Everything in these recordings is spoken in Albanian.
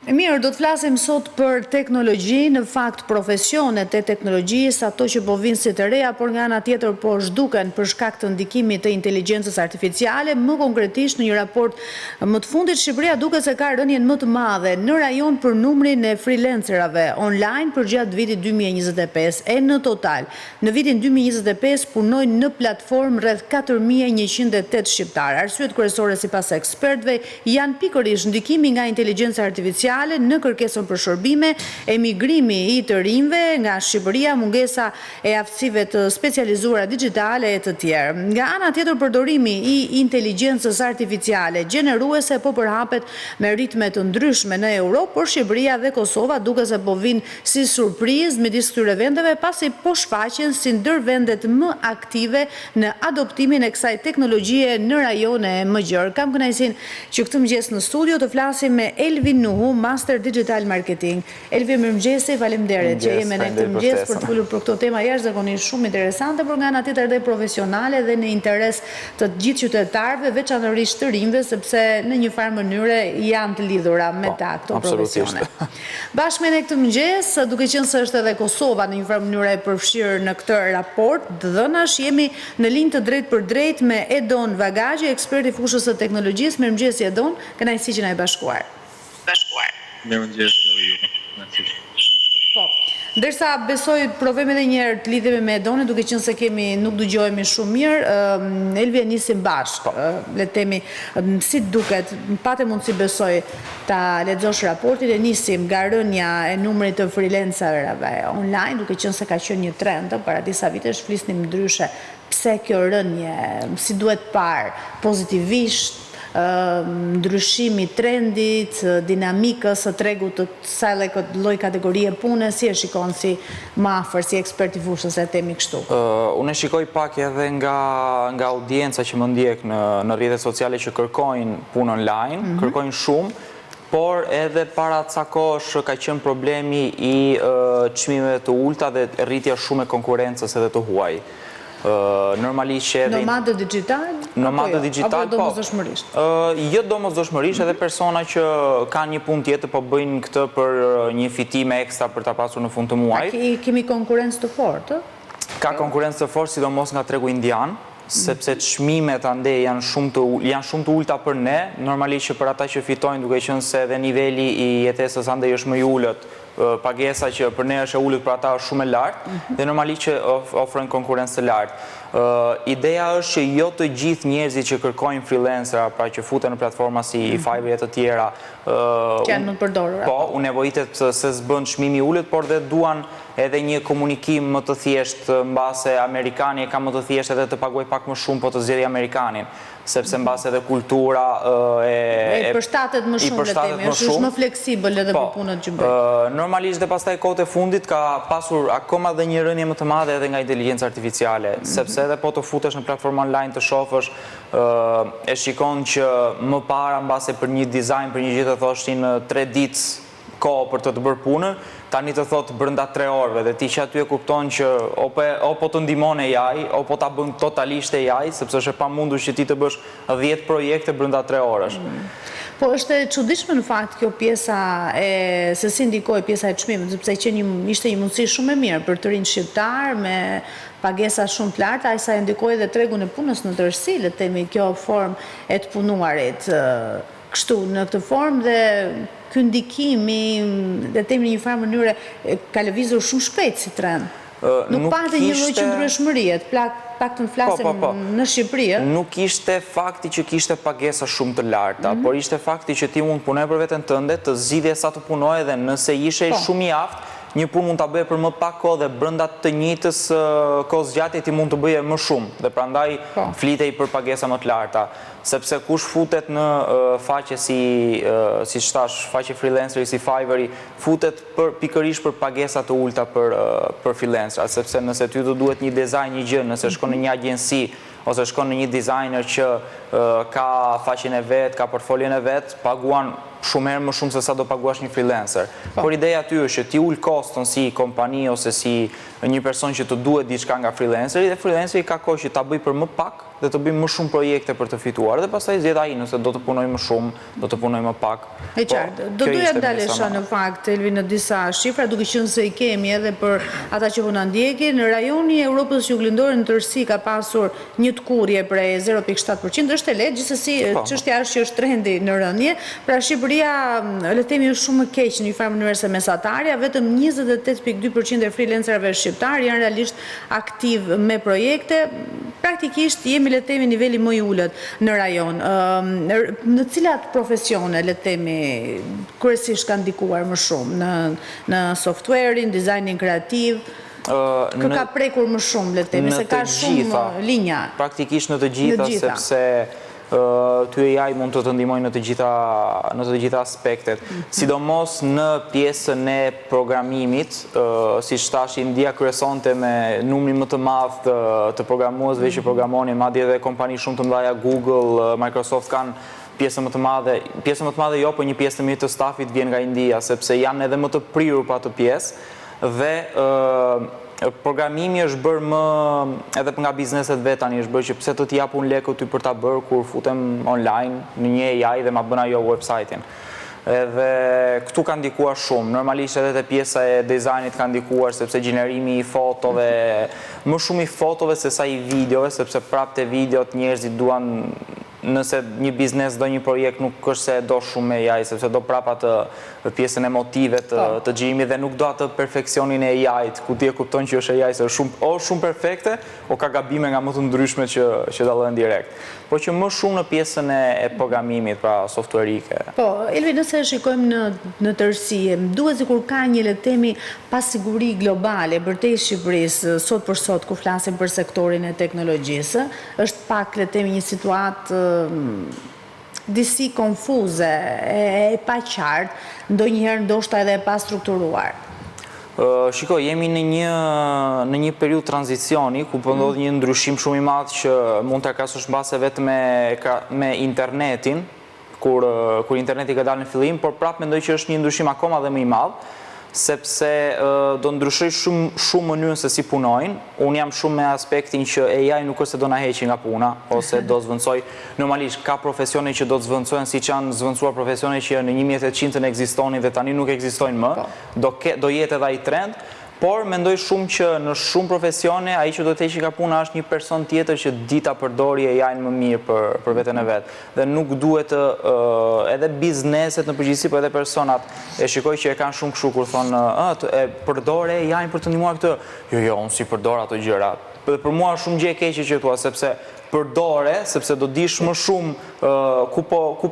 Mirë, do të flasim sot për teknologji, në fakt profesionet e teknologjisë, ato që po vinë si të reja, por nga ana tjetër po zhduken për shkak të ndikimit të inteligjencës artificiale, më konkretisht në një raport më të fundit Shqipëria duket se ka rënien më të madhe në rajon për numrin e freelancerave online për gjatë vitit 2025 e në total. Në vitin 2025 punojnë në platformë rreth 4108 shqiptarë. Arsyet kryesore sipas ekspertëve janë pikërisht ndikimi nga inteligjenca artificiale në kërkesën për shërbime, emigrimi i të rinjve nga Shqipëria, mungesa e aftësive të specializuara digjitale e të tjerë. Nga ana tjetër përdorimi i inteligjencës artificiale gjeneruese po përhapet me ritme të ndryshme në Europë, por Shqipëria dhe Kosova duket se po vinë si surprizë midis këtyre vendeve pasi po shfaqen si ndër vendet më aktive në adoptimin e kësaj teknologjie në rajone më gjerë. Kam kënaqësinë që këtë mëngjes në studio të flasim me Elvin Nuhu, Master Digital Marketing. Elvi, mirëmëngjesi, faleminderit që jemi në këtë mëngjes për të folur për këto tema jashtëzakonisht shumë interesante, por nga ana tjetër dhe profesionale dhe në interes të gjithë qytetarëve, veçanërisht të rinjve, sepse në një farë mënyre janë të lidhura me këto profesione. Bashkë me ne këtë mëngjes, duke qenë se është edhe Kosova në një farë mënyre e përfshirë në këtë raport, dhënash jemi në linjë të drejtë për drejtë me Edon Vagagji, ekspert i fushës së teknologjisë. Mirëmëngjesi Edon, kënaqësi që na e bashkuar. Mirëmëngjes ju. Po. Ndërsa besoj provojmë edhe një herë të lidhemi me Edonin, duke qenë se nuk dëgjohemi shumë mirë, Elvi, nisim bashkë. Le të themi si duket, patë mundësi besoj ta lexosh raportin e nisim nga rënja e numrit të freelancerëve online, duke qenë se ka qenë një trend para disa vitesh, flisnim ndryshe pse kjo rënje, si duhet parë pozitivisht, ndryshimi trendit, dinamikës së tregut të kësaj lloj kategorie pune, si e shikon si më afër, si ekspert i fushës e temi kështu? Unë e shikoj pak edhe nga audienca që më ndjek në rrjetet sociale që kërkojnë punë online, kërkojnë shumë, por edhe para ca kohësh ka qenë problemi i çmimeve të ulta dhe rritja shumë e konkurrencës edhe të huaj. Normalisht që Nomadë digital? Nomadë digital, apo domosdoshmërisht? Jo domosdoshmërisht, edhe persona që kanë një punë tjetër po bëjnë këtë për një fitime ekstra për ta pasur në fund të muajit. Kemi konkurrencë të fortë? Ka konkurrencë të fortë, sidomos nga tregu indian, sepse çmimet ande janë shumë të ulta për ne, normalisht që për ata që fitojnë, duke qenë se edhe niveli i jetesës ande është më i ulët, pagesa që për ne është e ulët, për ata është shumë e lartë, dhe normalisht që ofrojnë konkurrencë të lartë. Ideja është që jo të gjithë njerëzit që kërkojnë freelancera, pra që futen në platforma si Fiverr e të tjera, që janë më të përdorura. Po, u nevojitet se s'bën çmimi i ulët, por dhe duan edhe një komunikim më të thjeshtë, mbase amerikani e ka më të thjeshtë edhe të paguaj pak më shumë, po të zgjidhë amerikanin, sepse mbase edhe kultura i përshtatet më shumë, le të themi, është më fleksibël edhe për punët që bëj. Normalisht dhe pastaj kohët e fundit ka pasur akoma dhe një rënje më të madhe edhe nga inteligjenca artificiale, sepse edhe po të futesh në platformë online të shofësh, e shikon që më para mbase për një dizajn, për një gjë të thoshtin 3 ditë kohë për të bërë punën, tani të thotë brenda 3 orëve, dhe ti që aty e kupton që o po të ndihmon AI, o po ta bën totalisht AI, sepse është e pamundur që ti të bësh 10 projekte brenda 3 orësh. Po është e çuditshme në fakt kjo pjesa se si ndikoi pjesa e çmimit, sepse ishte një mundësi shumë e mirë për të rinj shqiptar me pagesa shumë të larta, sa e ndikoi edhe tregun e punës në tërësi, le të themi kjo formë e të punuarit kështu në këtë formë, dhe ky ndikimi, le të themi në një farë mënyre ka lëvizur shumë shpejt si trend. Nuk pati një lloj qëndrueshmërie, paktën flasim në Shqipëri. Nuk ishte fakti që kishte pagesa shumë të larta, por ishte fakti që ti mund punoj për veten tënde, të zgjidhje sa të punoje, dhe nëse ishe shumë i aftë, një punë mund ta bëje për më pak kohë dhe brenda të njëjtës kohës zgjatje ti mund të bëje më shumë, dhe prandaj flitej për pagesa më të larta, sepse kush futet në faqe si thash, faqe freelanceri si Fiverr, futet pikërisht për pagesa të ulta për freelancera, sepse nëse ty do duhet një dizajn, një gjë, nëse shkon në një agjenci ose shkon në një designer që ka faqen e vet, ka portfolion e vet, paguan shumë herë më shumë se sa do paguash një freelancer. Por ideja aty është që ti ul koston si kompani ose si një person që të duhet diçka nga freelanceri, dhe freelanceri ka kohë që ta bëj për më pak, dhe të bëjmë më shumë projekte për të fituar, dhe pastaj zgjedh ai nëse do të punoj më shumë, do të punoj më pak. E qartë, do doja dalesha në fakt, Elvi, në disa shifra, duke qenë se i kemi edhe për ata që po na ndjekin, në rajoni i Europës Juglindore në tërësi ka pasur një tkurrje prej 0.7%, është e lehtë, gjithsesi çështja është që është trendi në rënje. Pra Shqipëria, le të themi, është shumë e keq në një farë mënyrë se mesatarja, vetëm 28.2% e freelancerëve shqiptar janë realisht aktiv me projekte. Praktikisht jemi, le të themi, niveli më i ulët në rajon. Në cilat profesione, le të themi, kryesisht kanë ndikuar më shumë në software-in, dizajnin kreativ? Kë ka prekur më shumë, le të themi, se ka shumë linja. Praktikisht në të gjitha, sepse ty AI mund të ndihmojë në të gjitha aspektet. Sidomos në pjesën e programimit, siç thash, India kryesonte me numrin më të madh të programuesve që programonin, madje edhe kompani shumë të mëdha, Google, Microsoft kanë pjesën më të madhe jo, por një pjesë të mirë të stafit vjen nga India, sepse janë edhe më të prirur pa atë pjesë, dhe programimi është bërë më edhe nga bizneset vetë tani, është bërë që pse të t'japun lekët ty për ta bërë kur futem online në një AI dhe ma bën ajo website-in. Edhe këtu ka ndikuar shumë, normalisht edhe te pjesa e dizajnit ka ndikuar, sepse gjenerimi i fotove, më shumë i fotove se sa i videove, sepse prapë te videot njerëzit duan, nëse një biznes do një projekt nuk është se do shumë me AI, sepse do prapa të pjesën emotive të gjimi dhe nuk do atë perfekcionin e AI-t, ku ti e kupton që është AI, se o shumë perfekte, o ka gabime nga më të ndryshme që dallen direkt. Po që më shumë në pjesën e programimit, pra softwareike. Po, Elvi, nëse shikojmë në tërësi, duhet sikur ka një, le të themi, pasiguri globale përtej Shqipërisë sot për sot, kur flasim për sektorin e teknologjisë, është pak, le të themi, një situatë disi konfuze, e pa qartë, ndonjëherë ndoshta edhe e pa strukturuar. Shiko, jemi në një periudhë tranzicioni, ku po ndodh një ndryshim shumë i madh që mund të krahasosh mbase vetëm me internetin, kur interneti ka dalë në fillim, por prapë mendoj që është një ndryshim akoma dhe më i madh, sepse do ndryshoj shumë mënyrën se si punojnë. Unë jam shumë me aspektin që AI nuk është se do na heqi nga puna, ose do zvendësoj. Normalisht ka profesione që do të zvendësohen, siç janë zvendësuar profesione që në 1800-ën ekzistonin dhe tani nuk ekzistojnë më. Do jetë edhe ai trend. Por mendoj shumë që në shumë profesione ai që do të heqë nga puna është një person tjetër që di ta përdori AI-n më mirë për veten e vet. Dhe nuk duhet edhe bizneset në përgjithësi, por edhe personat e shikoj që e kanë shumë kështu kur thonë, përdor AI-n për të ndihmuar këtë. Jo, unë si përdor ato gjëra. Dhe për mua është shumë gjë e keqe që thua, sepse përdore, sepse do dish më shumë ku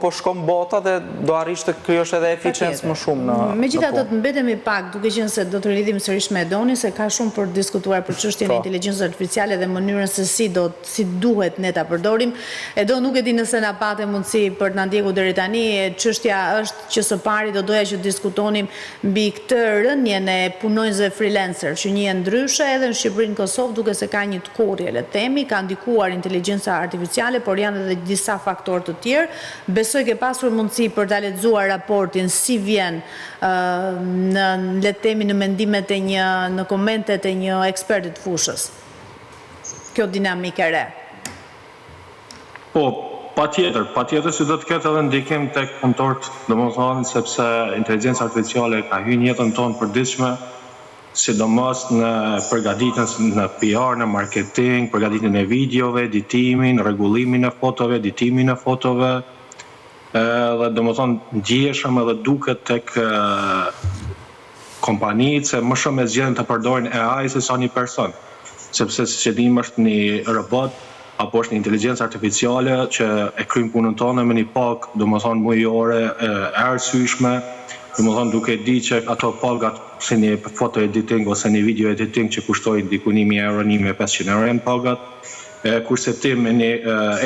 po shkon bota dhe do arrish të krijosh edhe eficiencë më shumë në punë. Megjithatë, të mbetemi pak, duke qenë se do të rridhim sërish me Edonin, se ka shumë për diskutuar për çështjen e inteligjencës artificiale dhe mënyrën se si duhet ne ta përdorim. Edon, nuk e di nëse na patë mundësi për të na ndjekur deri tani. Çështja është që së pari do doja që diskutonim mbi këtë rënjen e punonjësve freelancer, që njihen ndryshe edhe në Shqipërinë, në Kosovë, duke se ka një tkurrje, le të themi, ka ndikuar inteligjenca artificiale, por janë edhe disa faktorë të tjerë. Besoj ke pasur mundësi për ta lexuar raportin, si vjen le të themi në mendimet në komentet e një eksperti të fushës. Kjo dinamikë e re. Po, patjetër se do të ketë edhe ndikim tek punëtorët, domethënë sepse inteligjenca artificiale ka hyrë në jetën tonë përditshme, sidomos në përgatitjen në PR, në marketing, përgatitjen e videove, editimin, rregullimin e fotove, editimin e fotove, dhe domethënë ndjeshëm edhe duket tek kompanitë se më shumë e zgjedhin të përdorin AI se sa një person, sepse siç e dim është një robot apo është një inteligjencë artificiale që e kryen punën tonë me një pagë, domethënë mujore e arsyeshme. Domethënë duke di që ato pagat si një foto editing ose një video editing që kushtojnë diku 1.000 euro, 1.500 euro janë pagat, kurse ti me një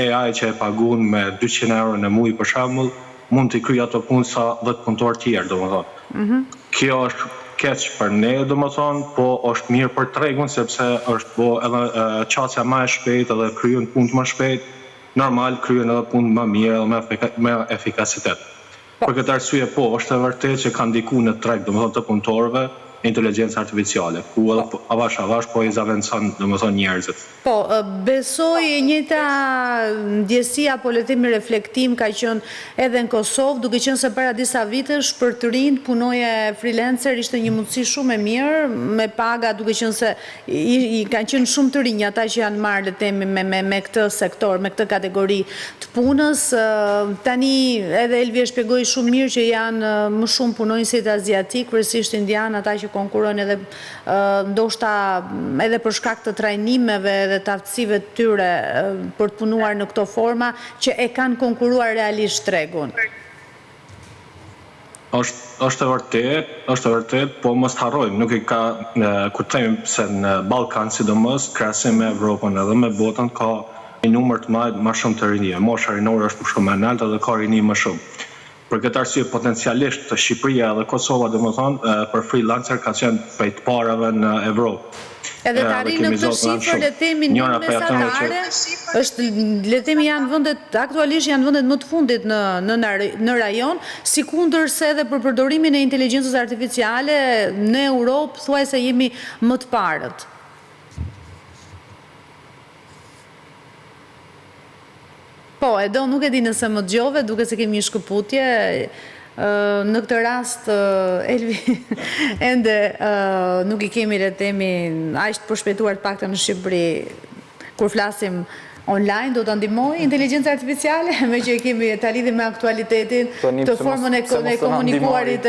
AI që e pagun me 200 euro në muaj për shembull, mund të kryej ato punë sa 10 punëtor tjerë, domethënë. Kjo është keq për ne, domethënë, po është mirë për tregun sepse është po edhe qasja më e shpejtë edhe kryen punë më shpejt, normal kryen edhe punë më mirë edhe me efikasitet. Për këtë arsye po, është e vërtetë që ka ndikuar në treg, domethënë të punëtorëve, inteligjencë artificiale, ku edhe avash po i zaventson domethënë njerëzit. Po, besoj e njëjta ndjesi apo le të themi reflektim ka qenë edhe në Kosovë, duke qenë se para disa vitesh për të rinj punoje freelancer ishte një mundësi shumë e mirë, me paga, duke qenë se i kanë qenë shumë të rinj ata që janë marrë le të themi me këtë sektor, me këtë kategori të punës. Tani edhe Elvi e shpjegoi shumë mirë që janë më shumë punonjësit aziatik, kryesisht indian, ata që konkurrojnë edhe ndoshta edhe për shkak të trajnimeve dhe të aftësive të tyre për të punuar në këto forma që e kanë konkuruar realisht tregun. Është e vërtet, po mos harrojmë, nuk i ka kur themi se në Ballkan sidomos krahasim me Evropën edhe me botën ka një numër të madh më shumë të rinjve. Mosha rinore është shumë e lartë dhe ka rinj më shumë. Për këtë arsye potencialisht Shqipëria dhe Kosova domethënë për freelancer ka qenë prej të parave në Evropë. Edhe të arrinë në këtë shifër, le themi në mesatare, është le themi janë vendet aktualisht janë vendet më të fundit në rajon, sikundërse edhe për përdorimin e inteligjencës artificiale në Europë thuajse jemi më të parët. Po, Edo, nuk e di nëse më dëgjove, duke se kemi një shkëputje, në këtë rast, Elvi, ende nuk i kemi le themi aq të përshpejtuar të paktën në Shqipëri, kur flasim online, do të ndihmojë inteligjenca artificiale, me që kemi ta lidhim me aktualitetin, të formën e komunikuarit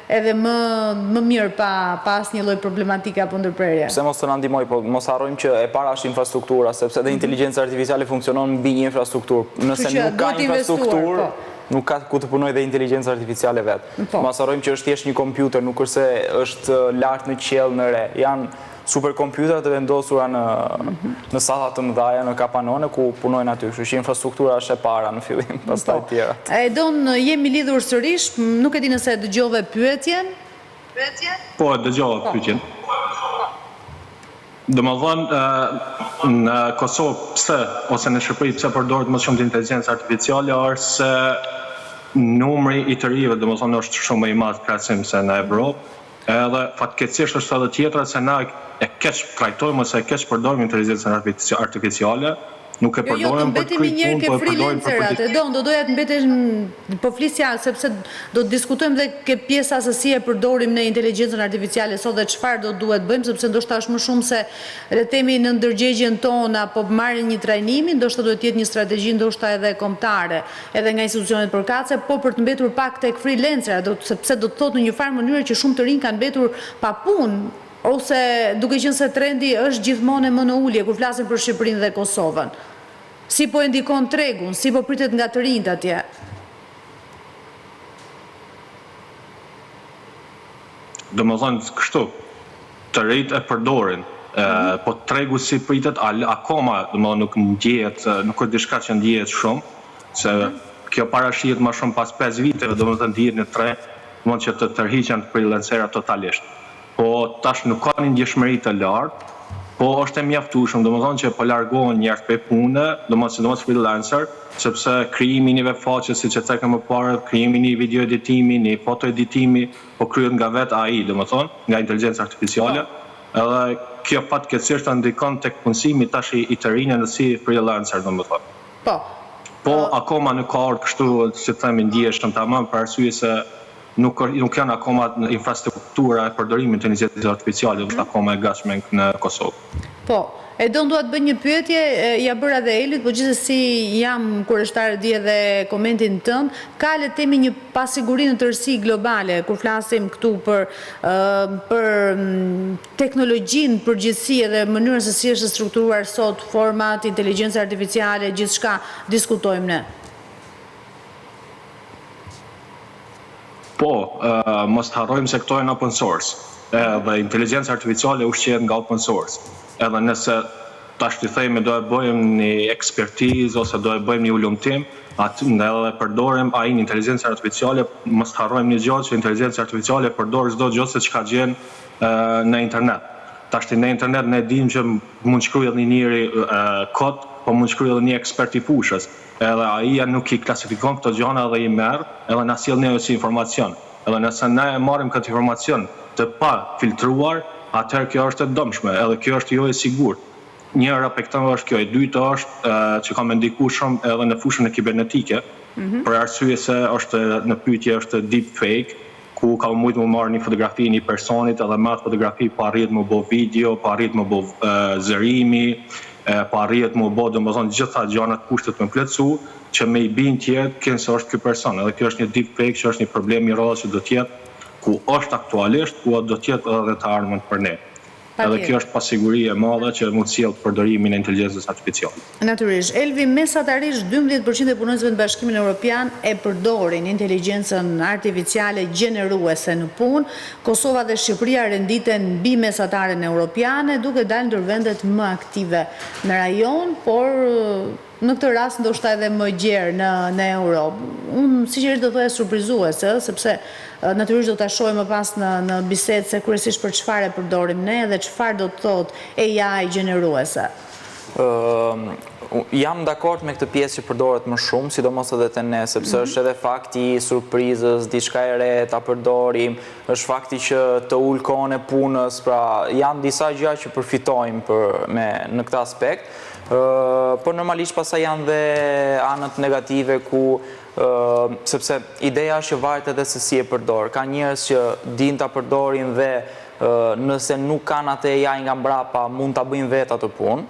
edhe më mirë pa asnjë lloj problematike apo ndërprerje. Pse mos të na ndihmoj, po mos harrojmë që e para është infrastruktura, sepse edhe inteligjenca artificiale funksionon mbi një infrastrukturë. Nëse nuk ka infrastrukturë, nuk ka ku të punojë dhe inteligjenca artificiale vetë. Mos harrojmë që është thjesht një kompjuter, nuk është se është lart në qiell në re. Janë superkompjuterat të vendosura në salla të mëdha në kapanone ku punojnë aty. Kështu që infrastruktura është e para në fillim, pastaj tjerat. Edon, jemi lidhur sërish, nuk e di nëse dëgjove pyetjen. Po, dëgjova pyetjen. Domethënë në Kosovë pse ose në Shqipëri pse përdoret më shumë inteligjencë artificiale është se numri i të rive domethënë është shumë më i madh krahasim se në Evropë. Edhe fatkeqësisht është edhe tjetra se na e keq trajtojmë ose e keq përdorim inteligjencën artificiale, nuk e përdorim për të kryer punë, po e përdorim për politik. Do doja të mbetesh po flisja sepse do të diskutojmë dhe ke pjesa se si e përdorim në inteligjencën artificiale sot dhe çfarë do duhet bëjmë, sepse ndoshta është më shumë se le të themi në ndërgjegjen tonë apo marrin një trajnimi, ndoshta duhet të jetë një strategji ndoshta edhe kombëtare, edhe nga institucionet përkatëse, po për të mbetur pak tek freelancerat, sepse do të thotë në një farë mënyrë që shumë të rinj kanë mbetur pa punë, ose duke qenë se trendi është gjithmonë më në ulje kur flasim për Shqipërinë dhe Kosovën. Si po e ndikon tregun, si po pritet nga të rinjt atje? Domethënë kështu, të rinjt e përdorin, po tregu si pritet akoma, domethënë nuk ndjehet, nuk është diçka që ndjehet shumë, se kjo parashihet më shumë pas 5 viteve, domethënë dihet në treg, domethënë që të tërhiqen freelancerat totalisht. Po tash nuk ka një ndjeshmëri të lartë, po është e mjaftueshëm, domethënë që po largohen njerëz prej pune, sidomos freelancer, sepse krijimi i një webfaqe siç e thekëm më parë, krijimi i një video editimi, një foto editimi, po kryhet nga vet AI, domethënë, nga inteligjenca artificiale. Edhe kjo fatkeqësisht ndikon tek punësimi tash i të rinjve si freelancer, domethënë. Po akoma nuk ka ardhur kështu, si themi, ndjeshëm tamam për arsye se nuk janë akoma infrastruktura e përdorimit të inteligjencës artificiale, është akoma e gatshme në Kosovë. Po, Edon dua të bëj një pyetje, ja bëra dhe Elit, po gjithsesi jam kurioztare di edhe komentin tënd, ka le të themi një pasiguri në tërësi globale kur flasim këtu për teknologjinë përgjithësi edhe mënyrën se si është strukturuar sot format, inteligjencë artificiale, gjithçka diskutojmë ne. Po, mos të harrojmë se këto janë open source, dhe inteligjenca artificiale ushqehet nga open source. Edhe nëse tash të themi do e bëjmë një ekspertizë ose do e bëjmë një ulumtim, edhe përdorim AI në inteligjencë artificiale, mos të harrojmë një gjë që inteligjenca artificiale përdor çdo gjë se çka gjen në internet. Tash në internet ne dimë që mund shkruaj edhe njëri kod, po mund shkruaj edhe një ekspert i fushës. Edhe AI-ja nuk i klasifikon këto gjëra dhe i merr, edhe na sjell ne si informacion. Edhe nëse ne e marrim këtë informacion të pa filtruar, atëherë kjo është e dëmshme, edhe kjo është jo e sigurt. Njëra për këtë është kjo, e dyta është që ka më ndikuar shumë edhe në fushën e kibernetike, për arsye se është në pyetje është deepfake, ku ka mujtë më marrë një fotografi një personit edhe me atë fotografi pa arrit më bo video, pa arrit më bo zërimi, pa arrit më bo domethënë gjitha gjanat kushtet më plotësu, që me i bin tjetë kënë se është ky person. Edhe kjo është një deepfake që është një problem i rrallë që do tjetë, ku është aktualisht, ku do tjetë edhe të ardhmen për ne. Edhe kjo është pasiguri e madhe që mund sjellë përdorimin e inteligjencës artificiale. Natyrisht, Elvi, mesatarisht 12% e punonjësve në Bashkimin Evropian e përdorin inteligjencën artificiale gjeneruese në punë. Kosova dhe Shqipëria renditen mbi mesataren europiane, duke dalë ndër vendet më aktive në rajon, por në këtë rast ndoshta edhe më gjerë në Europë. Unë sinqerisht do thoya surprizuese, sepse natyrisht do ta shohim më pas në bisedë se kryesisht për çfarë e përdorim ne dhe çfarë do të thotë AI gjeneruese. Jam dakord me këtë pjesë që përdoret më shumë, sidomos edhe te ne, sepse është edhe fakti i surprizës, diçka e re ta përdorim, është fakti që të ul kohën e punës, pra janë disa gjëra që përfitojmë në këtë aspekt. Por normalisht pastaj janë dhe anët negative ku sepse ideja është që varet edhe se si e përdor. Ka njerëz që din ta përdorin dhe nëse nuk kanë atë AI nga mbrapa mund ta bëjnë vetë atë punë.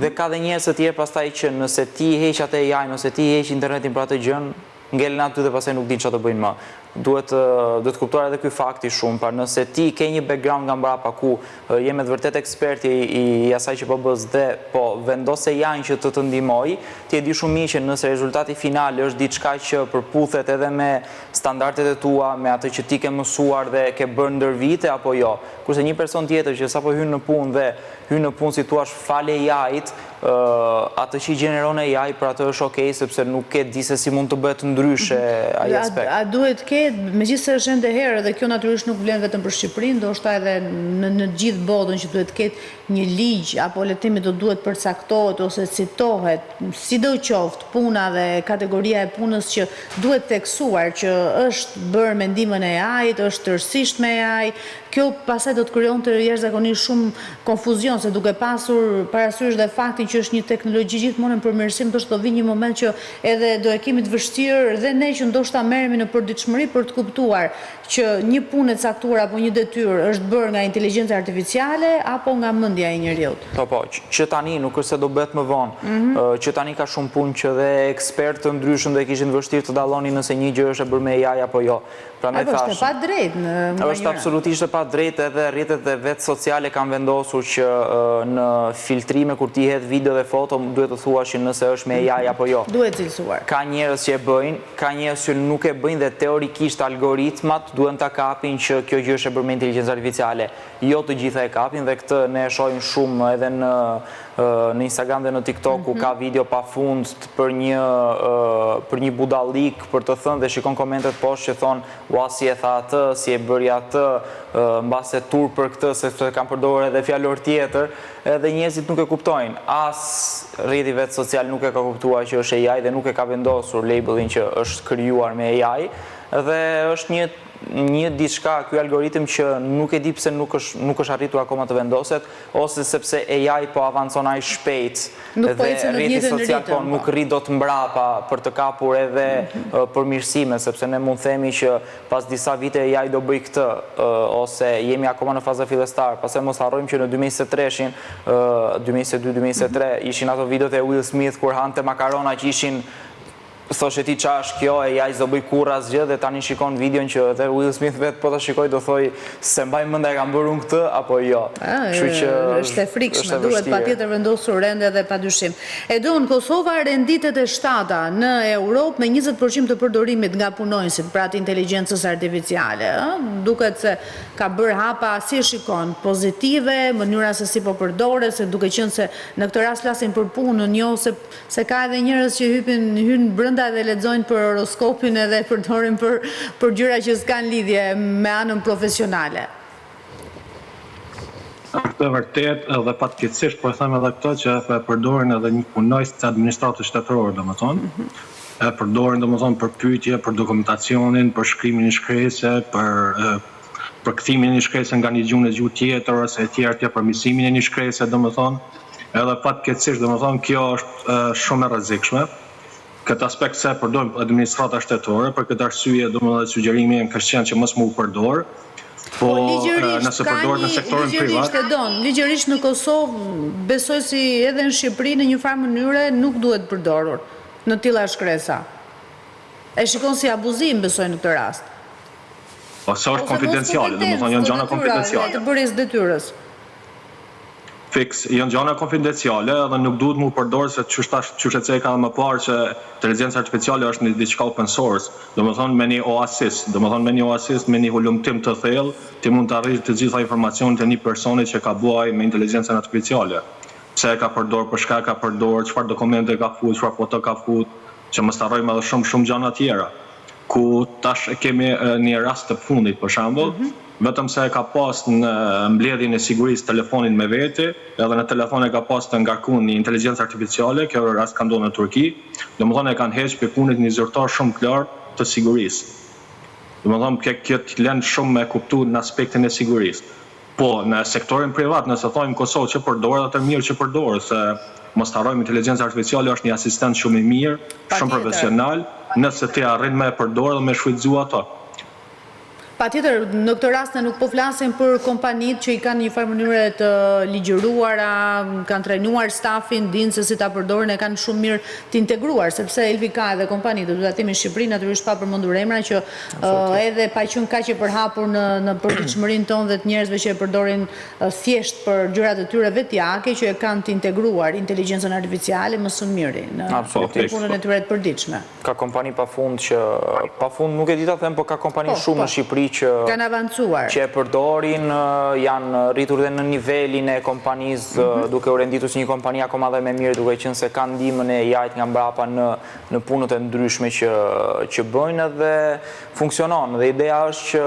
Dhe ka dhe njerëz të tjerë pastaj që nëse ti heq atë AI, nëse ti heq internetin për atë gjën, ngelen aty dhe pastaj nuk din çfarë të bëjnë më. Duhet të kuptuar edhe ky fakti shumë, pra nëse ti ke një background nga mbrapa ku je me të vërtet eksperti i asaj që po bës dhe po vendos AI që të ndihmoj, ti e di shumë mirë që nëse rezultati final është diçka që përputhet edhe me standardet e tua, me atë që ti ke mësuar dhe ke bërë ndër vite apo jo. Kurse një person tjetër që sapo hyn në punë dhe hyn në punë si thua fal AI-t, atë që i gjeneron AI për atë është okay, sepse nuk e di se si mund të bëhet ndryshe ai aspekt. A duhet megjithëse është ende herë dhe kjo natyrisht nuk vlen vetëm për Shqipërinë, ndoshta edhe në gjithë botën që duhet ketë një ligj apo le të themi do duhet përcaktohet ose citohet, sidoqoftë puna dhe kategoria e punës që duhet theksuar që është bërë me ndihmën e AI-t, është tërësisht me AI. Kjo pastaj do të krijonte jashtëzakonisht shumë konfuzion, se duke pasur parasysh dhe faktin që është një teknologji gjithmonë në përmirësim, do të vijë një moment që edhe do e kemi të vështirë dhe ne që ndoshta merremi në përditshmëri për të kuptuar që një punë e caktuar apo një detyrë është bërë nga inteligjenca artificiale apo nga mendja e njeriu. Po, që tani nuk është se do bëhet më vonë, që tani ka shumë punë që dhe ekspertë të ndryshëm do e kishin vështirë të dallonin nëse një gjë është e bërë me AI apo jo. Prandaj thash. Është pa drejt në mënyrë. Është absolutisht e pa drejt, edhe rrjetet e vet sociale kanë vendosur që në filtrime kur ti hedh video dhe foto duhet të thuash që nëse është me AI apo jo. Duhet cilësuar. Ka njerëz që e bëjnë, ka njerëz që nuk e bëjnë dhe teorikisht algoritmat duhen ta kapin që kjo gjë është e bërë me inteligjencë artificiale. Jo të gjitha e kapin dhe këtë ne e shohim shumë edhe në Instagram dhe në TikTok ku ka video pafund për një budallik për të thënë dhe shikon komentet poshtë që thonë ua si e tha atë, si e bëri atë, mbase tur për këtë sepse kanë përdorur edhe fjalor tjetër, edhe njerëzit nuk e kuptojnë. As rrjeti vet social nuk e ka kuptuar që është AI dhe nuk e ka vendosur labelin që është krijuar me AI dhe është një diçka, ky algoritëm që nuk e di pse nuk është arritur akoma të vendoset, ose sepse AI po avancon aq shpejt dhe rrjeti social po nuk rri dot mbrapa për të kapur edhe përmirësime, sepse ne mund themi që pas disa vite AI do bëj këtë, ose jemi akoma në fazë fillestare. Pastaj mos harrojmë që në 2023-shin, 2022-2023 ishin ato videot e Will Smith kur hante makarona që ishin thoshe ti qa është kjo, AI s'do bëj kurrë asgjë dhe tani shikon videon që edhe Will Smith vetë po ta shikoj do thoj se mbaj mend e kam bërë unë këtë apo jo. Është e frikshme, duhet patjetër vendosur rende dhe padyshim. Edon, Kosova renditet e 7-ta në Europë me 20% të përdorimit nga punonjësit pra të inteligjencës artificiale. Duket se ka bërë hapa, si e shikon, pozitive, mënyra se si po përdoret, se duke qenë se në këtë rast flasim për punën, jo se ka edhe njerëz që hyn brenda dhe lexojnë për horoskopin edhe përdorin për gjëra që s'kan lidhje me anën profesionale. Është e vërtet edhe fatkeqësisht po them edhe këtë që e përdorin edhe një punonjës të administratës shtetërore, domethënë. e përdorin domethënë për pyetje, për dokumentacionin, për shkrimin e shkrese, për kthimin e një shkrese nga një gjuhë në gjuhë tjetër ose etj. Për mësimin e një shkrese domethënë. Edhe fatkeqësisht domethënë kjo është shumë e rrezikshme. Këtë aspekt se përdorim administrata shtetore, për këtë arsye domethënë sugjerimi im ka qenë që mos më u përdor. Po nëse përdoret në sektorin privat. Ligjërisht në Kosovë besoj si edhe në Shqipëri në një farë mënyre nuk duhet përdorur në tilla shkresa. E shikon si abuzim besoj në këtë rast. Ose është konfidenciale, domethënë janë gjëra konfidenciale. Të bërjes detyrës. Fiks, janë gjëra konfidenciale dhe nuk duhet mu përdorë se çush e ceka më parë që inteligjenca artificiale është një diçka open source. Domethënë me një oasis, me një hulumtim të thellë, ti mund të arrish të gjitha informacionet e një personi që ka buaj me inteligjencën artificiale. Pse e ka përdorë, për shka e ka përdorë, çfarë dokumente ka fut, çfarë foto ka fut, që mos harrojmë edhe shumë gjëra tjera. Ku tash e kemi një rast të fundit për shembull, vetëm se e ka pas në mbledhjen e sigurisë telefonin me vete, edhe në telefon e ka pas të ngarkuar një inteligjencë artificiale, kjo rast ka ndodhur në Turqi, domethënë e kanë heqë pekunit një zyrtar shumë të lartë të sigurisë. Domethënë kjo të lën shumë me kuptuar në aspektin e sigurisë. Po, në sektorin privat, nëse thojmë Kosovë që përdoret, atë mirë që përdoret, se mos harrojmë inteligjenca artificiale është një asistent shumë i mirë, shumë profesional, nëse ti arrin me e përdorë dhe me shfrytëzu ato. Patjetër, në këtë rast ne nuk po flasim për kompanitë që i kanë një farë mënyre të ligjëruara, kanë trajnuar stafin, dinë se si ta përdorin, e kanë shumë mirë të integruar, sepse Elvi ka edhe kompanitë, do ta themi në Shqipëri, natyrisht pa përmendur emra që edhe pa qenë kaq e përhapur në përditshmërinë tonë dhe të njerëzve që e përdorin thjesht për gjërat e tyre vetjake, që e kanë të integruar inteligjencën artificiale më së miri në punën e tyre të përditshme. Ka kompani pafund që pafund nuk e di ta them, por ka kompani shumë në Shqipëri që e përdorin, janë rritur dhe në nivelin e kompanisë, duke u renditur si një kompani akoma dhe me mirë, duke qenë se kanë ndihmën e AI-t nga mbrapa në punët e ndryshme që bëjnë dhe funksionon. Dhe ideja është që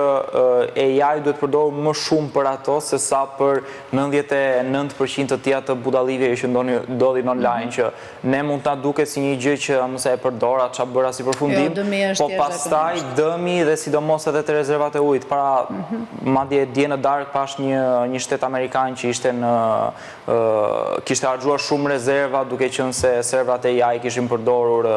AI duhet përdorur më shumë për ato se sa për 99% të tjera të budallive që ndodhin online, që ne mund ta duket si një gjë që mëse e përdora, çfarë bëra si përfundim, po pastaj dëmi dhe sidomos edhe të rezervat e ujtë. Para madje dje në darkë pash një shtet amerikan që kishte harxuar shumë rezerva, duke qenë se serverat e AI kishin përdorur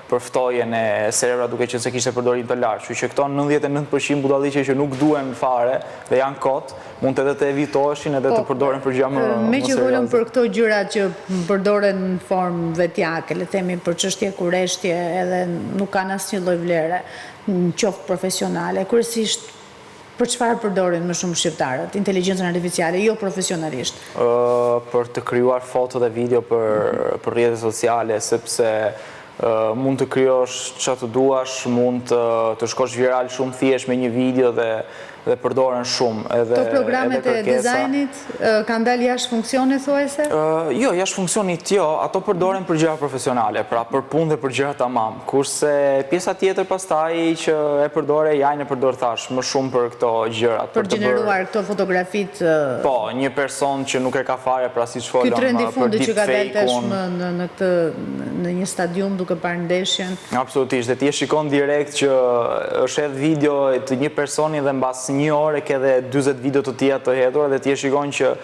për ftojen e servera, duke qenë se kishte përdorim të lartë. Kështu që këto 99% budalliqe që nuk duhen fare dhe janë kot, mund edhe të evitoheshin edhe të përdoren për gjëra më serioze. Me që volëm për këto gjëra që përdoren në formë vetjake, le themi për çështje kurreshtje, edhe nuk kanë asnjë lloj vlere, në qoftë profesionale, kryesisht për çfarë përdorin më shumë shqiptarët inteligjencën artificiale, jo profesionalisht? Për të krijuar foto dhe video për rrjetet sociale, sepse mund të krijosh çfarë të duash, mund të shkosh viral shumë thjesht me një video dhe përdoren shumë. Këto programet e dizajnit kanë dalë jashtë funksionit, thuajse? Jo, jashtë funksionit jo, ato përdoren për gjëra profesionale, pra për punë dhe për gjëra tamam. Kurse pjesa tjetër pastaj që e përdore, AI-n e përdor thash më shumë për këto gjërat. Për gjeneruar këto fotografit? Po, një person që nuk e ka fare, pra si shfolëm ky trendi fundi që ka dalë deepfake-un. Në një stadium duke parë ndeshjen. Absolutisht, dhe ti e shikon direkt që është edhe video të një personi dhe mbas një orë ke edhe 40 video të tjera të hedhura dhe ti e shikon që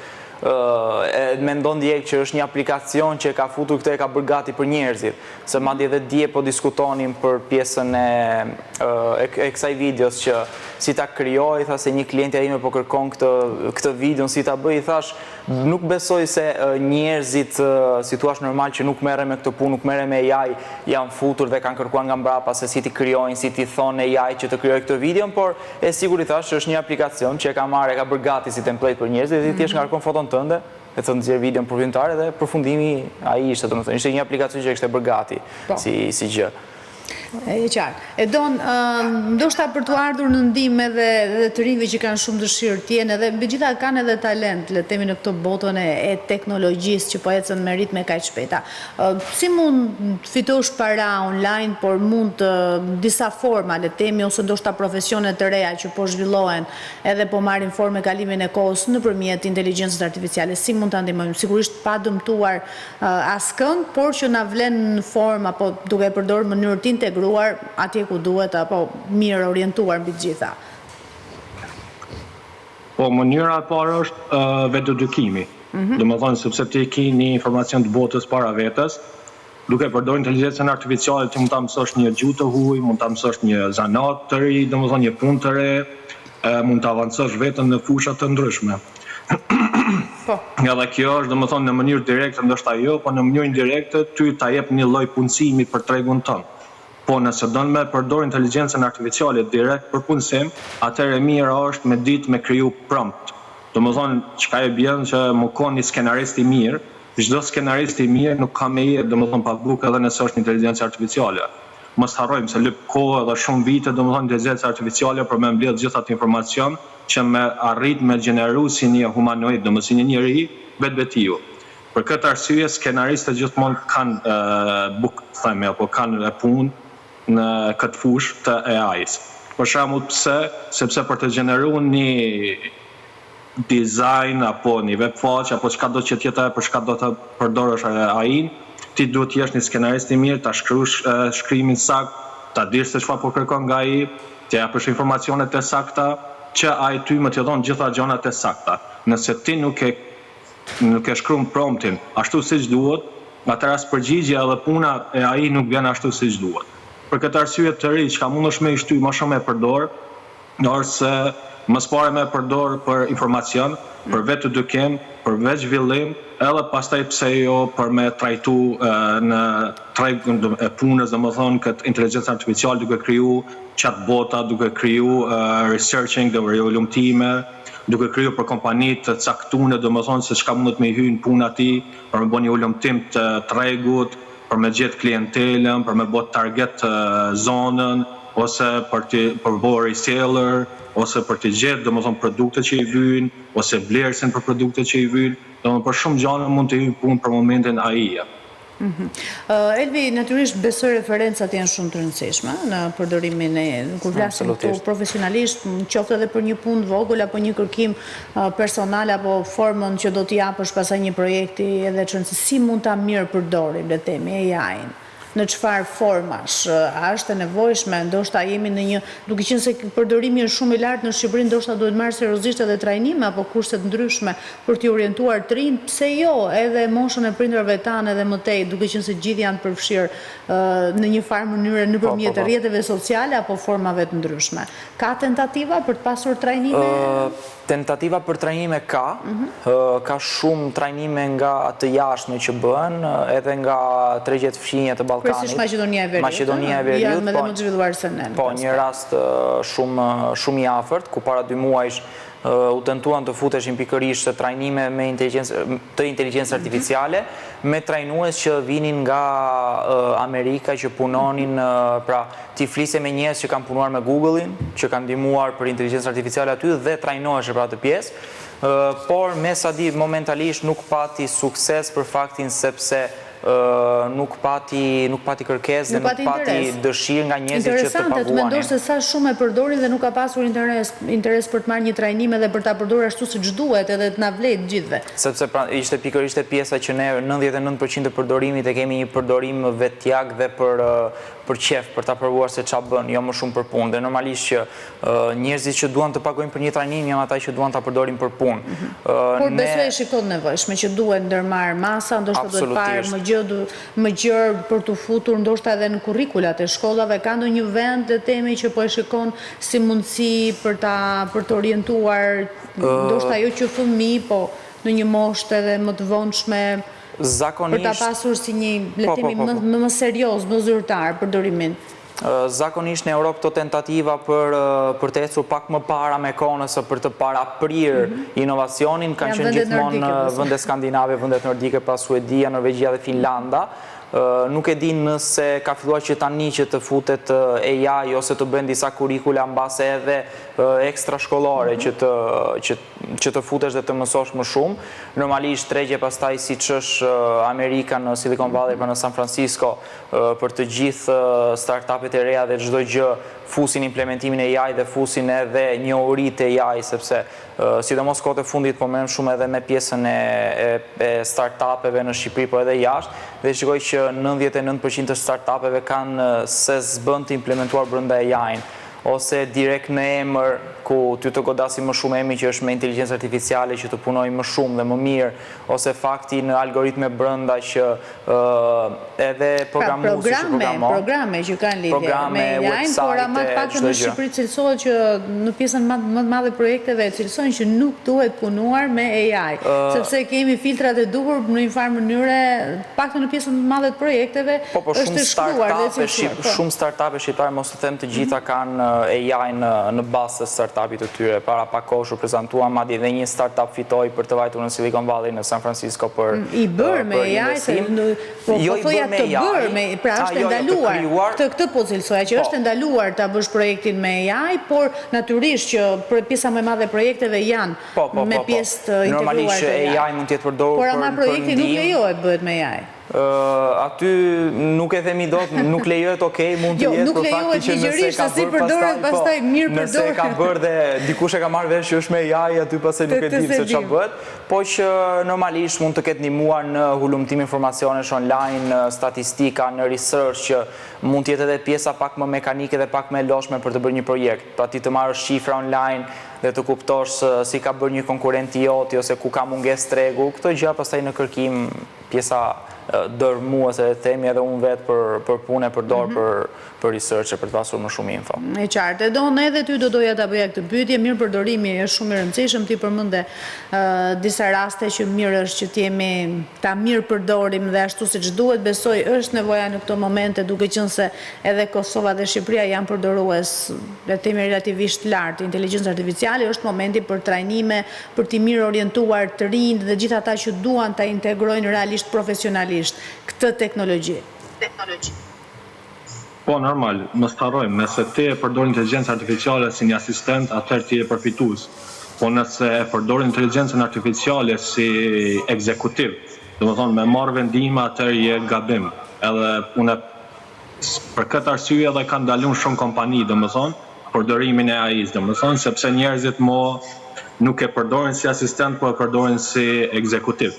mendon direkt që është një aplikacion që e ka futur këtë e ka bërë gati për njerëzit. Se madje edhe dje po diskutonim për pjesën e kësaj videos që si ta krijoj, tha se një klientja ime po kërkon këtë videon, si ta bëj, thash, nuk besoj se njerëzit, si thua normal që nuk merren me këtë punë, nuk merren me AI, janë futur dhe kanë kërkuar nga mbrapa se si ti krijojnë, si ti thonë AI që të krijoj këtë videon, por e sigurt i thash që është një aplikacion që e ka marrë, e ka bërë gati si template për njerëzit, dhe ti thjesht ngarkon foton tënde, e të nxjerr videon përfundimtare dhe përfundimi ai ishte, domethënë ishte një aplikacion që e kishte bërë gati si gjë. E qartë. E don, ndoshta për të ardhur në ndihmë edhe të rinjve që kanë shumë dëshirë të jenë edhe megjithatë kanë edhe talent, le të themi në këtë botën e teknologjisë që po ecën me ritme kaq shpejta. Si mund të fitosh para online, por mund disa forma, le të themi, ose ndoshta profesione të reja që po zhvillohen edhe po marrin formë kalimin e kohës nëpërmjet inteligjencës artificiale. Si mund ta ndihmojmë? Sigurisht pa dëmtuar askënd, por që na vlen në formë apo duke e përdorur në mënyrë të integruar atje ku duhet apo mirë orientuar mbi të gjitha. Po, mënyra e parë është vetëedukimi. Domethënë sepse ti ke një informacion të botës para vetes, duke përdorur inteligjencën artificiale ti mund ta mësosh një gjuhë të huaj, mund ta mësosh një zanat të ri, domethënë një punë të re, mund të avancosh veten në fusha të ndryshme. Po. Edhe kjo është domethënë në mënyrë direkte ndoshta jo, po në mënyrë indirekte ty ta jep një lloj punësimi për tregun tënd. Po nëse don me përdor inteligjencën artificiale direkt për punësim, atëherë mira është me ditë me kriju prompt. Domethënë çka e bën që më kon një skenarist i mirë, çdo skenarist i mirë nuk ka me jetë domethënë pa bukë edhe nëse është inteligjencë artificiale. Mos harrojmë se lyp kohë edhe shumë vite domethënë inteligjencë artificiale për me mbledh gjithë atë informacion që me arrit me gjeneru si një humanoid, domethënë si një njeri vetvetiu. Për këtë arsye skenaristët gjithmonë kanë bukë, themi, apo kanë punë në këtë fushë të AI-s. Për shembull pse? Sepse për të gjeneruar një dizajn apo një webfaqe apo çka do që tjetër për çka do të përdorësh AI-n, ti duhet të jesh një skenarist i mirë, ta shkruash shkrimin sakt, ta dish se çfarë po kërkon nga ai, të japësh informacionet e sakta, që ai ty më t'i dhon gjitha gjonat e sakta. Nëse ti nuk e shkruan promptin ashtu siç duhet, atëherë as përgjigjja edhe puna e AI nuk vjen ashtu siç duhet. Për këtë arsye të ri, çka mundesh me i shty më shumë e përdor, ose më pare me përdor për informacion, për vetëedukim, për vetë zhvillim, edhe pastaj pse jo për me trajtu në tregun e punës, domethënë këtë inteligjencë artificiale duke kriju chatbota, duke kriju researching, duke kriju lumtime, duke kriju për kompanitë të caktuara, domethënë se çka mundet me hyrë në punë aty, për me bënë një ulëmtim të tregut, për me gjetë klientelën, për me bëtë target zonën, ose për bërë reseller, ose për të gjetë domethënë produkte që i vijnë, ose blerësin për produkte që i vijnë, domethënë për shumë gjëra mund të hyjë punë për momentin AI-ja. Elvi, natyrisht besoj referencat janë shumë të rëndësishme në përdorimin kur flasim këtu profesionalisht, qoftë edhe për një punë vogël apo një kërkim personal apo formën që do t'i japësh pasaj një projekti edhe çon se si mund ta mirë përdorim, le të themi, AI-n. Në çfarë formash, a është e nevojshme, ndoshta jemi në një, duke qenë se përdorimi është shumë i lartë në Shqipëri, ndoshta duhet marrë seriozisht edhe trajnime apo kurse të ndryshme për t'i orientuar të rinj, pse jo, edhe moshën e prindërve tanë edhe më tej, duke qenë se gjithë janë përfshirë në një farë mënyrë nëpërmjet rrjeteve sociale apo formave të ndryshme. Ka tentativa për të pasur trajnime? Tentativa për trajnime ka shumë trajnime nga të jashtme që bën, edhe nga tregjet fshinje të Ballkanit. Kryesisht Maqedonia e Veriut. Janë edhe më të zhvilluar se ne. Po, një rast shumë i afërt, ku para 2 muajsh u tentuan të futeshin pikërisht trajnime të inteligjencë artificiale, me trajnues që vinin nga Amerika, që punonin, pra ti flise me njerëz që kanë punuar me Google-in, që kanë ndihmuar për inteligjencë artificiale aty dhe trajnohesh për atë pjesë, por me sa di momentalisht nuk pati sukses për faktin sepse nuk pati kërkesë dhe nuk pati dëshirë nga njerëzit që të paguanin. Interesante, të mendosh se sa shumë e përdorin dhe nuk ka pasur interes për të marrë një trajnim edhe për ta përdorur ashtu siç duhet edhe të na vlet gjithëve. Sepse ishte pikërisht pjesa që ne 99% të përdorimit e kemi një përdorim vetjak dhe për qef, për ta provuar se ç'a bën, jo më shumë për punë. Dhe normalisht që njerëzit që duan të pagojnë për një trajnim janë ata që duan ta përdorin për punë. Por besoj e shikon nevojshme që duhet ndërmarr masa, ndoshta duhet parë më gjërë për të futur ndoshta edhe në kurrikulat e shkollave, ka ndonjë vend të temi që po e shikon si mundësi për të orientuar, ndoshta jo që fëmijë, po në një moshë edhe më të vonshme, për ta pasur si një letimi më serioz, më zyrtar përdorimin. Zakonisht në Europë të tentativa për të ecur pak më para me kohën ose për të paraprirë inovacionin kanë qenë gjithmonë vendet skandinave, vendet nordike, pra Suedia, Norvegjia dhe Finlanda, Nuk e di nëse ka filluar që tani që të futet AI ose të bëhen disa kurikula mbase edhe ekstra shkollore që të futesh dhe të mësosh më shumë. Normalisht tregje pastaj siç është Amerika në Silicon Valley për në San Francisco për të gjithë startupet e reja dhe çdo gjë fusin implementimin e AI dhe fusin edhe njohuritë e AI, sepse sidomos kohët e fundit po merrem shumë edhe me pjesën e startupeve në Shqipëri, po edhe jashtë, dhe shikoj që 99% të startupeve kanë se s'bën të implementuar brenda AI-n, ose direkt në emër ku ty të godasi më shumë emri që është me inteligjencë artificiale që të punoj më shumë dhe më mirë, ose fakti në algoritme brenda që edhe programuesi që programon. Programe që kanë lidhje me AI-n, por ama të paktën në Shqipëri cilësohet që në pjesën më të madhe projekteve cilësojnë që nuk duhet punuar me AI, sepse kemi filtrat e duhur në një farë mënyre, paktën në pjesën më të madhe të projekteve është shkruar dhe cilësuar. Shumë startupe shqiptare, mos të them të gjitha, kanë AI në bazë të startupit të tyre. Para pak kohësh u prezantuam, madje edhe një startup fitoi për të vajtur në Silicon Valley në San Francisco për i bërë me AI, po thoja të bërë, pra është ndaluar. Këtë po cilësoja që është ndaluar ta bësh projektin me AI, por natyrisht që pjesa më e madhe projekteve janë me pjesë të integruar. Normalisht AI mund të jetë përdorur por ama projekti nuk lejohet bëhet me AI. Aty nuk e themi dot, nuk lejohet, mund të jetë për fakti që nëse ka bërë dhe dikush e ka marrë vesh që është me AI, aty pastaj nuk e dim se ç'a bëhet, po që normalisht mund të ketë ndihmuar në hulumtim informacionesh online, në statistika, në research, që mund të jetë edhe pjesa pak më mekanike dhe pak më e lodhshme për të bërë një projekt. Pra ti të marrësh shifra online dhe të kuptosh si ka bërë një konkurrenti joti ose ku ka mungesë tregu, këto gjëra pastaj në kërkim pjesa dërmuese dhe themi edhe unë vetë për punë e përdor për research për të pasur më shumë info. E qartë, edhe ty do doja ta bëja këtë pyetje, mirë përdorimi është shumë i rëndësishëm, ti përmende disa raste që mirë është që ta mirë përdorim dhe ashtu siç duhet, besoj është nevoja në këto momente, duke qenë se edhe Kosova dhe Shqipëria janë përdorues le të themi relativisht lart inteligjencë artificiale, është momenti për trajnime, për të mirë orientuar të rinjt dhe gjithë ata që duan ta integrojnë realisht profesionalisht këtë teknologji. Po, normal, mos harrojmë, nëse ti e përdor inteligjencën artificiale si një asistent, atëherë ti je përfitues. Po nëse e përdor inteligjencën artificiale si ekzekutiv, domethënë me marrë vendime, atëherë je gabim. Edhe unë për këtë arsye edhe kanë ndaluar shumë kompani, domethënë përdorimin e AI-s, domethënë sepse njerëzit nuk e përdorin si asistent, po e përdorin si ekzekutiv.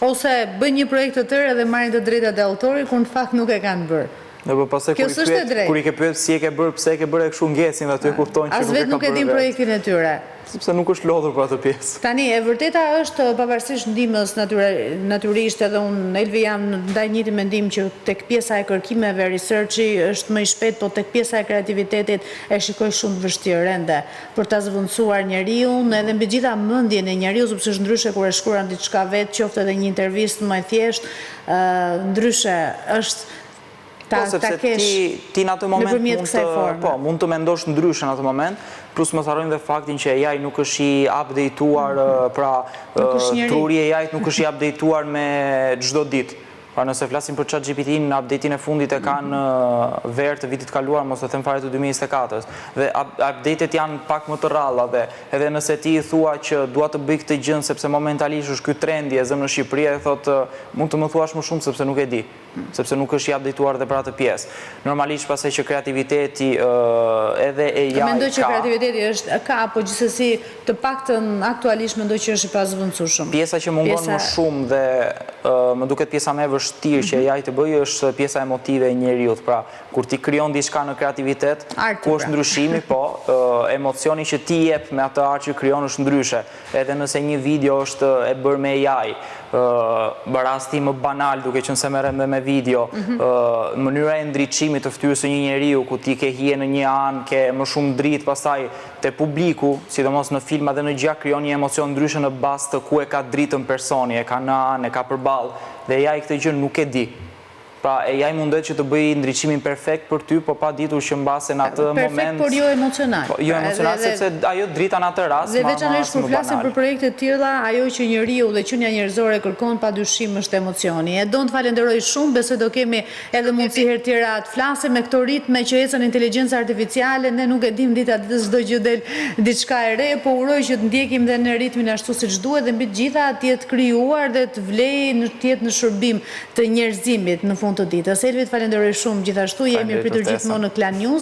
Ose bën një projekt të tërë edhe marrin të drejtat e autorit, kur në fakt nuk e kanë bërë. Kjo s'është e drejtë. Kur i ke pyet si e ke bërë, pse e ke bërë kështu ngjesin dhe aty e kupton që nuk e ka bërë. As vetë nuk e din projektin e tyre. Sepse nuk është lodhur për atë pjesë. Tani, e vërteta është pavarësisht ndihmës natyrisht edhe unë Elvi jam ndaj njëjti mendim që tek pjesa e kërkimeve, researchi është më i shpejt, po tek pjesa e kreativitetit e shikoj shumë të vështirë ende për ta zvendësuar njeriu, edhe mbi gjitha mendjen e njeriu, sepse është ndryshe kur e shkruan diçka vetë, qoftë edhe një intervistë më e thjeshtë, ndryshe është sepse ti në atë moment mund të mendosh ndryshe në atë moment, plus mos harrojmë dhe faktin që AI nuk është i updateuar, pra truri i AI nuk është i updateuar me çdo ditë. Pra nëse flasim për ChatGPT, në update-in e fundit e kanë verë të vitit kaluar, mos të them fare të 2024. Dhe update-et janë pak më të rralla dhe edhe nëse ti i thua që dua të bëj këtë gjë sepse momentalisht është ky trendi e zëm në Shqipëri, e thotë mund të më thuash më shumë sepse nuk e di, sepse nuk është i updateuar dhe për atë pjesë. Normalisht pastaj që kreativiteti edhe AI ka. Mendoj që kreativiteti është po gjithsesi të paktën aktualisht mendoj që është i pazëvendësueshëm. Pjesa që mungon më shumë dhe më duket pjesa më vështirë që AI të bëjë është pjesa emotive e njeriut. Pra, kur ti krijon diçka në kreativitet, ku është ndryshimi, po, emocioni që ti jep me atë art që krijon është ndryshe. Edhe nëse një video është e bërë me AI, rasti më banal, duke qenë se merrem me video, mënyra e ndriçimit të fytyrës së një njeriu, ku ti ke hije në një anë, ke më shumë dritë, pastaj te publiku, sidomos në filma dhe në gjak, krijon një emocion ndryshe në bazë të ku e ka dritën personi, e ka në anë, e ka përballë, dhe AI këtë gjë nuk e di. Pra AI mundet që të bëj ndriçimin perfekt për ty, po pa ditur që mbase në atë moment... Perfekt, por jo emocional. Jo emocional, sepse ajo drita në atë rast, dhe veçanërisht kur flasim për projekte të tilla, ajo që njeriu dhe qenia njerëzore kërkon padyshim është emocioni. E do të falenderoj shumë, besoj do kemi edhe mundësi herë tjera të flasim me këto ritme që ecën inteligjencë artificiale, ne nuk e dim ditë çdo gjë del diçka e re, po uroj që të ndjekim dhe në ritmin ashtu siç duhet dhe mbi të gjitha të jetë krijuar dhe të vlejë të jetë në shërbim të njerëzimit në fund të ditës. Elvi, falenderoj shumë gjithashtu, jemi pritur gjithmonë në Klan News.